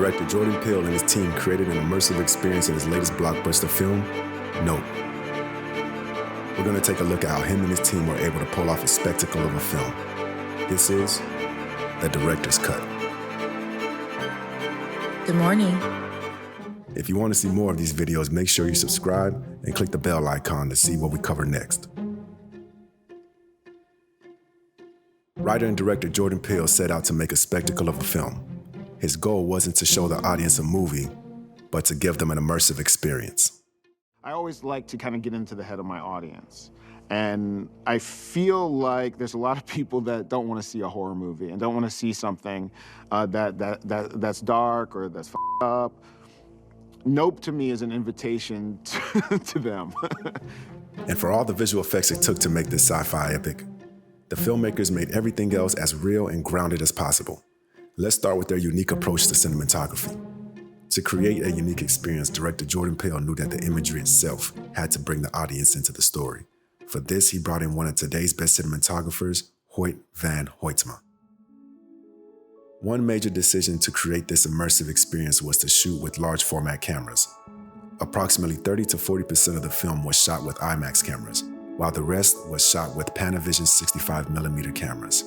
Director Jordan Peele and his team created an immersive experience in his latest blockbuster film, Nope. We're going to take a look at how him and his team were able to pull off a spectacle of a film. This is the director's cut. Good morning. If you want to see more of these videos, make sure you subscribe and click the bell icon to see what we cover next. Writer and director Jordan Peele set out to make a spectacle of a film. His goal wasn't to show the audience a movie, but to give them an immersive experience. I always like to kind of get into the head of my audience. And I feel like there's a lot of people that don't want to see a horror movie and don't want to see something that's dark or that's f***ed up. Nope to me is an invitation to them. And for all the visual effects it took to make this sci-fi epic, the filmmakers made everything else as real and grounded as possible. Let's start with their unique approach to cinematography. To create a unique experience, director Jordan Peele knew that the imagery itself had to bring the audience into the story. For this, he brought in one of today's best cinematographers, Hoyt van Hoytema. One major decision to create this immersive experience was to shoot with large format cameras. Approximately 30 to 40% of the film was shot with IMAX cameras, while the rest was shot with Panavision 65mm cameras.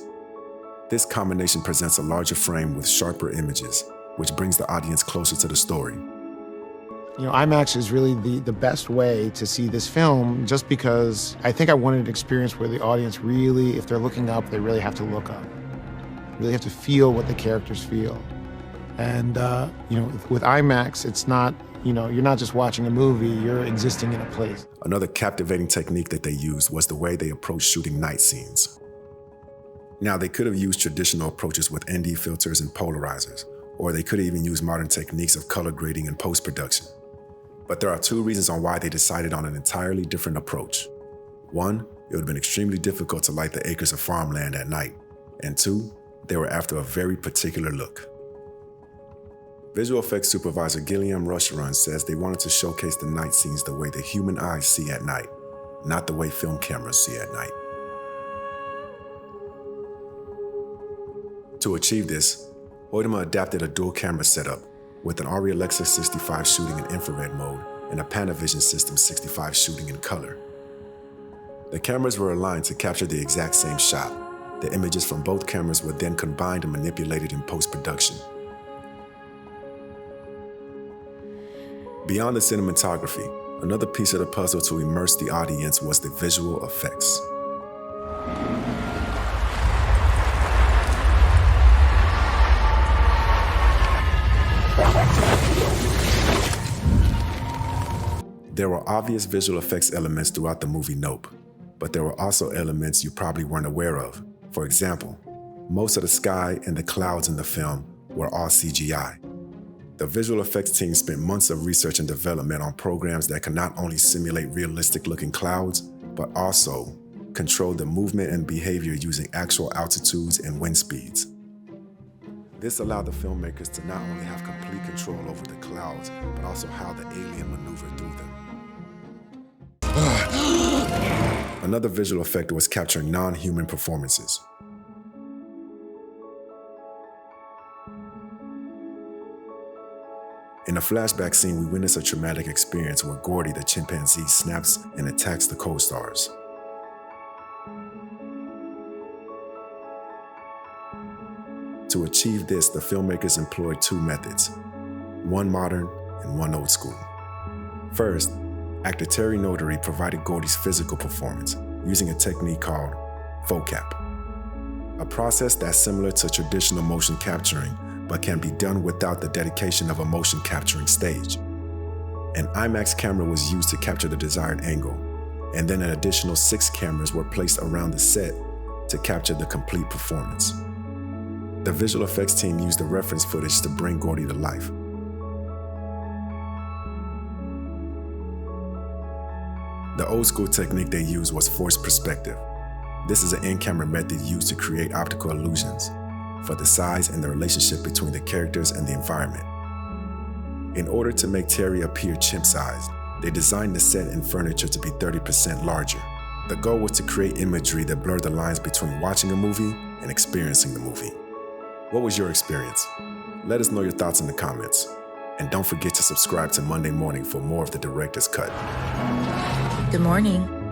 This combination presents a larger frame with sharper images, which brings the audience closer to the story. You know, IMAX is really the best way to see this film, just because I think I wanted an experience where the audience really, if they're looking up, they really have to look up. Really have to feel what the characters feel. And, you know, with IMAX, it's not, you're not just watching a movie, you're existing in a place. Another captivating technique that they used was the way they approached shooting night scenes. Now, they could have used traditional approaches with ND filters and polarizers, or they could have even used modern techniques of color grading and post-production. But there are two reasons on why they decided on an entirely different approach. One, it would have been extremely difficult to light the acres of farmland at night. And two, they were after a very particular look. Visual effects supervisor Gilliam Rushrun says they wanted to showcase the night scenes the way the human eyes see at night, not the way film cameras see at night. To achieve this, Hoytema adapted a dual camera setup with an Arri Alexa 65 shooting in infrared mode and a Panavision System 65 shooting in color. The cameras were aligned to capture the exact same shot. The images from both cameras were then combined and manipulated in post-production. Beyond the cinematography, another piece of the puzzle to immerse the audience was the visual effects. There were obvious visual effects elements throughout the movie Nope, but there were also elements you probably weren't aware of. For example, most of the sky and the clouds in the film were all CGI. The visual effects team spent months of research and development on programs that could not only simulate realistic-looking clouds, but also control the movement and behavior using actual altitudes and wind speeds. This allowed the filmmakers to not only have complete control over the clouds, but also how the alien maneuvered through them. Another visual effect was capturing non-human performances. In a flashback scene, we witness a traumatic experience where Gordy the chimpanzee snaps and attacks the co-stars. To achieve this, the filmmakers employed two methods, one modern and one old school. First, actor Terry Notary provided Gordy's physical performance using a technique called FOCAP, a process that's similar to traditional motion capturing, but can be done without the dedication of a motion capturing stage. An IMAX camera was used to capture the desired angle, and then an additional 6 cameras were placed around the set to capture the complete performance. The visual effects team used the reference footage to bring Gordy to life. The old school technique they used was forced perspective. This is an in-camera method used to create optical illusions for the size and the relationship between the characters and the environment. In order to make Terry appear chimp-sized, they designed the set and furniture to be 30% larger. The goal was to create imagery that blurred the lines between watching a movie and experiencing the movie. What was your experience? Let us know your thoughts in the comments. And don't forget to subscribe to Monday Morning for more of the director's cut. Good morning.